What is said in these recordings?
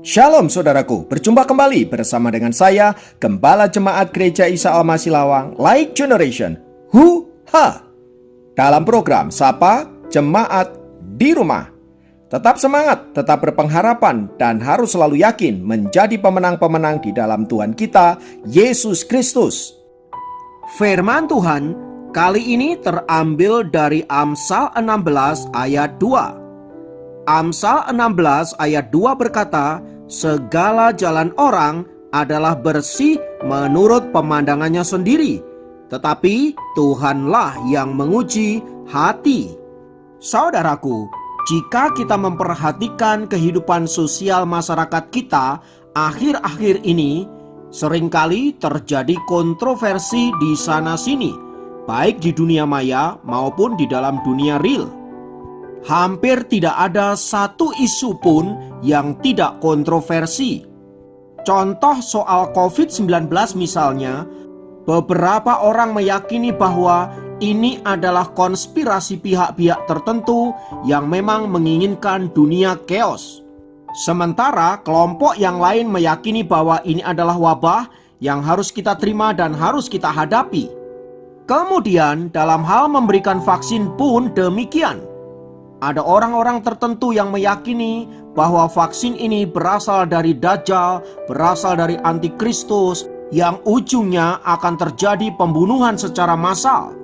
Shalom saudaraku, berjumpa kembali bersama dengan saya, Gembala Jemaat Gereja Isa Al-Masih Lawang, Light Generation, dalam program Sapa Jemaat di Rumah. Tetap semangat, tetap berpengharapan, dan harus selalu yakin menjadi pemenang-pemenang di dalam Tuhan kita, Yesus Kristus. Firman Tuhan kali ini terambil dari Amsal 16 ayat 2. Amsal 16 ayat 2 berkata, segala jalan orang adalah bersih menurut pemandangannya sendiri, tetapi Tuhanlah yang menguji hati. Saudaraku, jika kita memperhatikan kehidupan sosial masyarakat kita akhir-akhir ini, seringkali terjadi kontroversi di sana-sini, baik di dunia maya maupun di dalam dunia real. Hampir tidak ada satu isu pun yang tidak kontroversi. Contoh soal COVID-19 misalnya, beberapa orang meyakini bahwa ini adalah konspirasi pihak-pihak tertentu yang memang menginginkan dunia chaos. Sementara kelompok yang lain meyakini bahwa ini adalah wabah yang harus kita terima dan harus kita hadapi. Kemudian dalam hal memberikan vaksin pun demikian. Ada orang-orang tertentu yang meyakini bahwa vaksin ini berasal dari Dajjal, berasal dari Antikristus, yang ujungnya akan terjadi pembunuhan secara massal.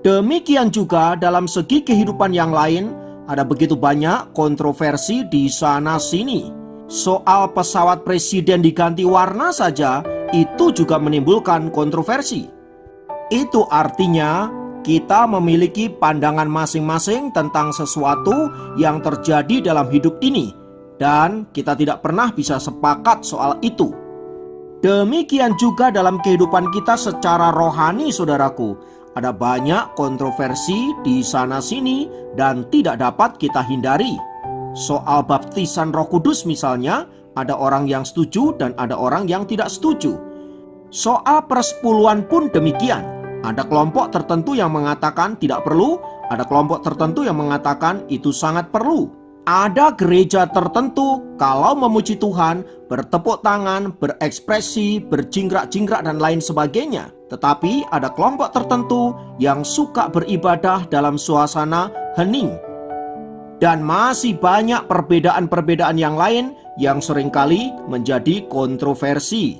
Demikian juga dalam segi kehidupan yang lain, ada begitu banyak kontroversi di sana-sini. Soal pesawat presiden diganti warna saja, itu juga menimbulkan kontroversi. Itu artinya kita memiliki pandangan masing-masing tentang sesuatu yang terjadi dalam hidup ini, dan kita tidak pernah bisa sepakat soal itu. Demikian juga dalam kehidupan kita secara rohani, saudaraku. Ada banyak kontroversi di sana-sini dan tidak dapat kita hindari. Soal baptisan Roh Kudus misalnya, ada orang yang setuju dan ada orang yang tidak setuju. Soal persepuluhan pun demikian. Ada kelompok tertentu yang mengatakan tidak perlu, ada kelompok tertentu yang mengatakan itu sangat perlu. Ada gereja tertentu kalau memuji Tuhan, bertepuk tangan, berekspresi, berjingkrak-jingkrak dan lain sebagainya. Tetapi ada kelompok tertentu yang suka beribadah dalam suasana hening. Dan masih banyak perbedaan-perbedaan yang lain yang seringkali menjadi kontroversi.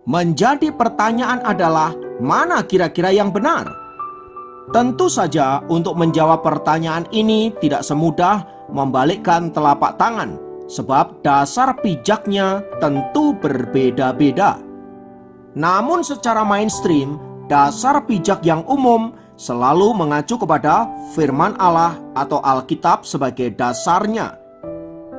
Menjadi pertanyaan adalah, mana kira-kira yang benar? Tentu saja untuk menjawab pertanyaan ini tidak semudah membalikkan telapak tangan, sebab dasar pijaknya tentu berbeda-beda. Namun secara mainstream, dasar pijak yang umum selalu mengacu kepada firman Allah atau Alkitab sebagai dasarnya.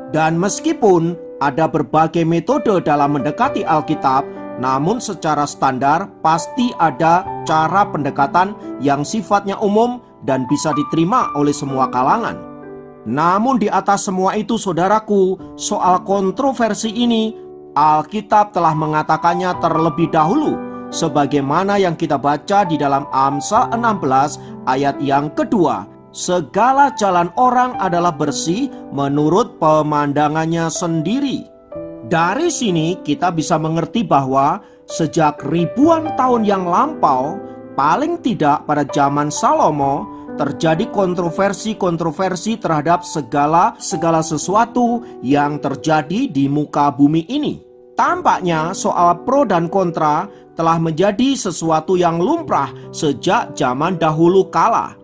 Dan meskipun ada berbagai metode dalam mendekati Alkitab, namun secara standar pasti ada cara pendekatan yang sifatnya umum dan bisa diterima oleh semua kalangan. Namun di atas semua itu, saudaraku, soal kontroversi ini, Alkitab telah mengatakannya terlebih dahulu, sebagaimana yang kita baca di dalam Amsal 16 ayat yang kedua. Segala jalan orang adalah bersih menurut pemandangannya sendiri. Dari sini kita bisa mengerti bahwa sejak ribuan tahun yang lampau, paling tidak pada zaman Salomo, terjadi kontroversi-kontroversi terhadap segala sesuatu yang terjadi di muka bumi ini. Tampaknya soal pro dan kontra telah menjadi sesuatu yang lumrah sejak zaman dahulu kala.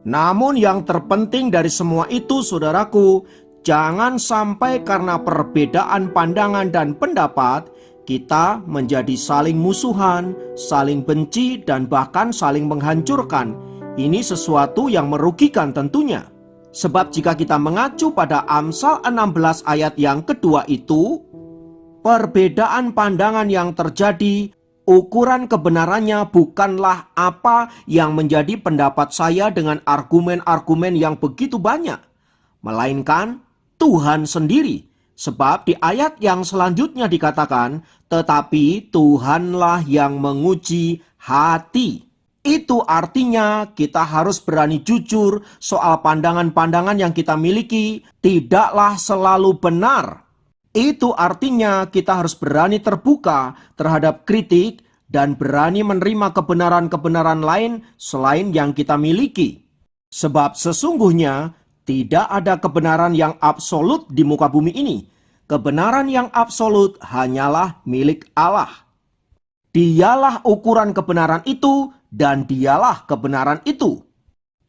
Namun yang terpenting dari semua itu, saudaraku, jangan sampai karena perbedaan pandangan dan pendapat kita menjadi saling musuhan, saling benci, dan bahkan saling menghancurkan. Ini sesuatu yang merugikan tentunya. Sebab jika kita mengacu pada Amsal 16 ayat yang kedua itu, perbedaan pandangan yang terjadi, ukuran kebenarannya bukanlah apa yang menjadi pendapat saya dengan argumen-argumen yang begitu banyak, melainkan Tuhan sendiri. Sebab di ayat yang selanjutnya dikatakan, tetapi Tuhanlah yang menguji hati. Itu artinya kita harus berani jujur soal pandangan-pandangan yang kita miliki tidaklah selalu benar. Itu artinya kita harus berani terbuka terhadap kritik dan berani menerima kebenaran-kebenaran lain selain yang kita miliki. Sebab sesungguhnya tidak ada kebenaran yang absolut di muka bumi ini. Kebenaran yang absolut hanyalah milik Allah. Dialah ukuran kebenaran itu dan dialah kebenaran itu.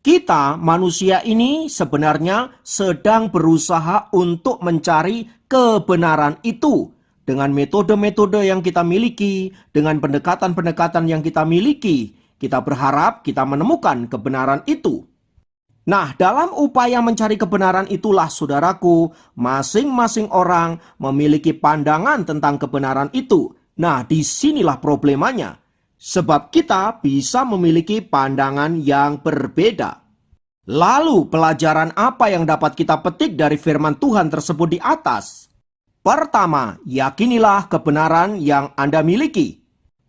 Kita manusia ini sebenarnya sedang berusaha untuk mencari kebenaran itu dengan metode-metode yang kita miliki, dengan pendekatan-pendekatan yang kita miliki. Kita berharap kita menemukan kebenaran itu. Nah, dalam upaya mencari kebenaran itulah, saudaraku, masing-masing orang memiliki pandangan tentang kebenaran itu. Nah, disinilah problemanya. Sebab kita bisa memiliki pandangan yang berbeda. Lalu pelajaran apa yang dapat kita petik dari firman Tuhan tersebut di atas? Pertama, yakinilah kebenaran yang Anda miliki.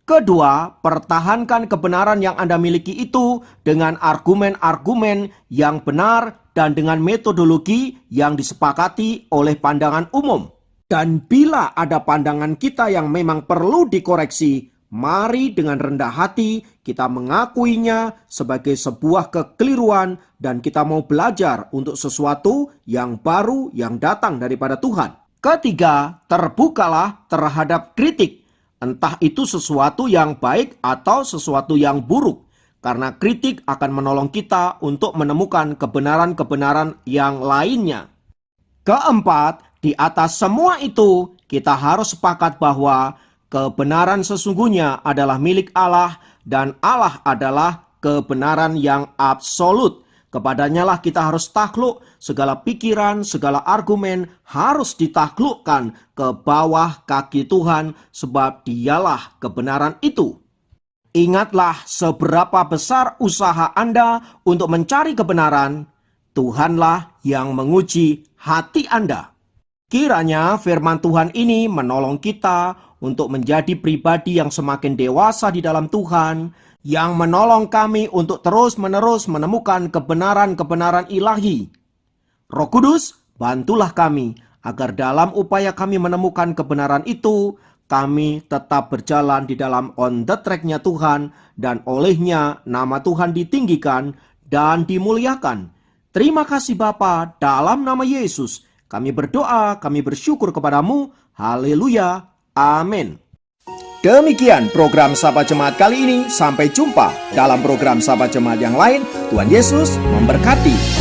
Kedua, pertahankan kebenaran yang Anda miliki itu dengan argumen-argumen yang benar dan dengan metodologi yang disepakati oleh pandangan umum. Dan bila ada pandangan kita yang memang perlu dikoreksi, mari dengan rendah hati kita mengakuinya sebagai sebuah kekeliruan dan kita mau belajar untuk sesuatu yang baru yang datang daripada Tuhan. Ketiga, terbukalah terhadap kritik. Entah itu sesuatu yang baik atau sesuatu yang buruk. Karena kritik akan menolong kita untuk menemukan kebenaran-kebenaran yang lainnya. Keempat, di atas semua itu kita harus sepakat bahwa kebenaran sesungguhnya adalah milik Allah dan Allah adalah kebenaran yang absolut. Kepadanya lah kita harus takluk, segala pikiran, segala argumen harus ditaklukkan ke bawah kaki Tuhan sebab dialah kebenaran itu. Ingatlah seberapa besar usaha Anda untuk mencari kebenaran, Tuhanlah yang menguji hati Anda. Kiranya firman Tuhan ini menolong kita untuk menjadi pribadi yang semakin dewasa di dalam Tuhan, yang menolong kami untuk terus-menerus menemukan kebenaran-kebenaran ilahi. Roh Kudus, bantulah kami agar dalam upaya kami menemukan kebenaran itu, kami tetap berjalan di dalam on the track-nya Tuhan, dan olehnya nama Tuhan ditinggikan dan dimuliakan. Terima kasih Bapa, dalam nama Yesus kami berdoa, kami bersyukur kepadamu. Haleluya. Amin. Demikian program Sahabat Jemaat kali ini. Sampai jumpa dalam program Sahabat Jemaat yang lain. Tuhan Yesus memberkati.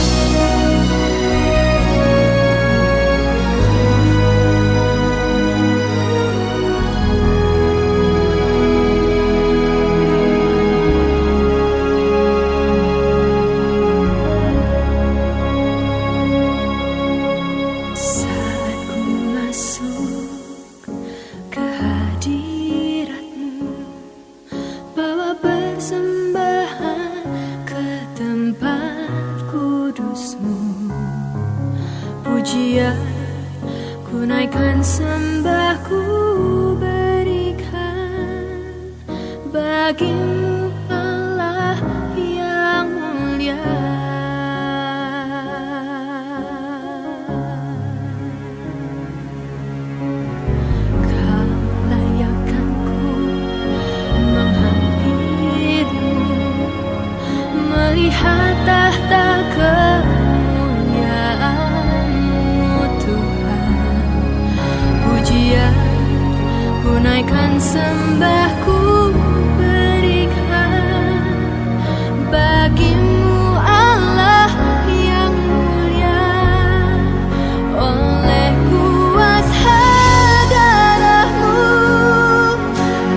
Pujian ku naikkan, sembah ku berikan bagimu Allah yang mulia. Kau layakkan ku menghampirimu, melihat tahta ku naikkan, sembahku berikan bagimu Allah yang mulia. Oleh kuasa darahmu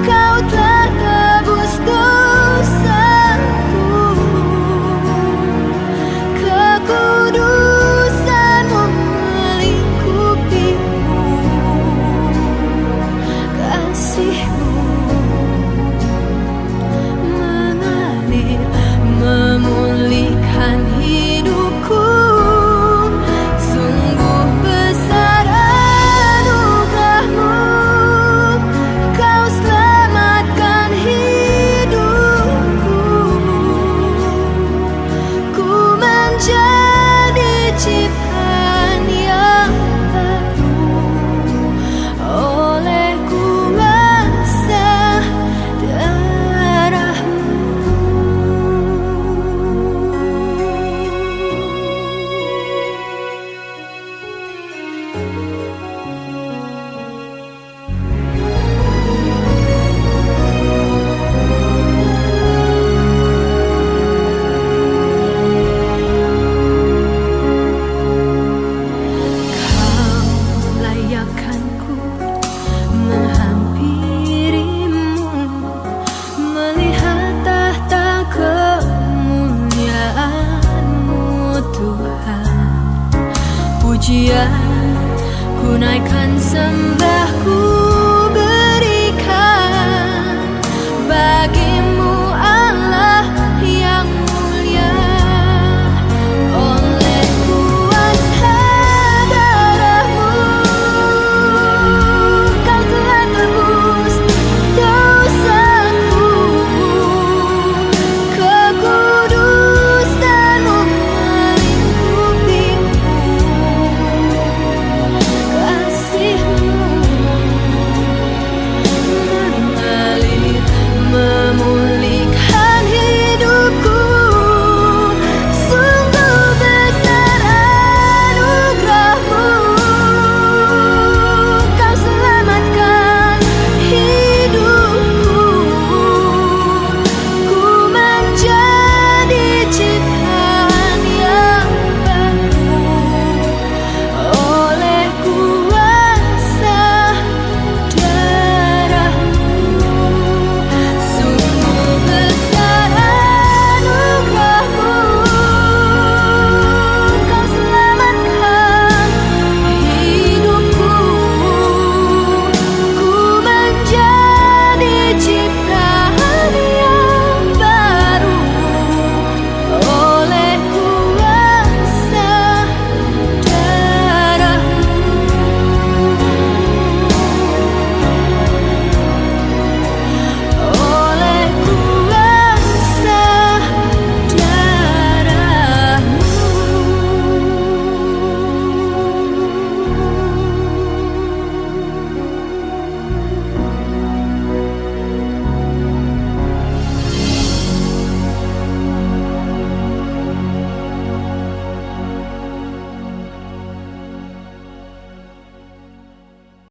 kau telah tebus dosaku, kekudusanmu melingkupiku, kasihmu Pujian ku naikkan sembahku